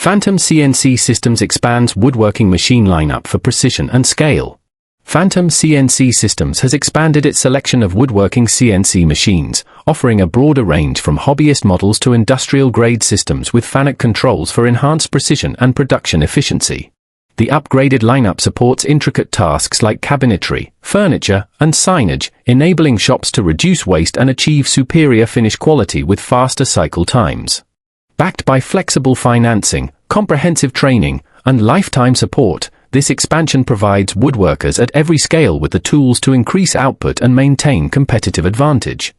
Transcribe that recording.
Phantom CNC Systems expands woodworking machine lineup for precision and scale. Phantom CNC Systems has expanded its selection of woodworking CNC machines, offering a broader range from hobbyist models to industrial-grade systems with FANUC controls for enhanced precision and production efficiency. The upgraded lineup supports intricate tasks like cabinetry, furniture, and signage, enabling shops to reduce waste and achieve superior finish quality with faster cycle times. Backed by flexible financing, comprehensive training, and lifetime support, this expansion provides woodworkers at every scale with the tools to increase output and maintain competitive advantage.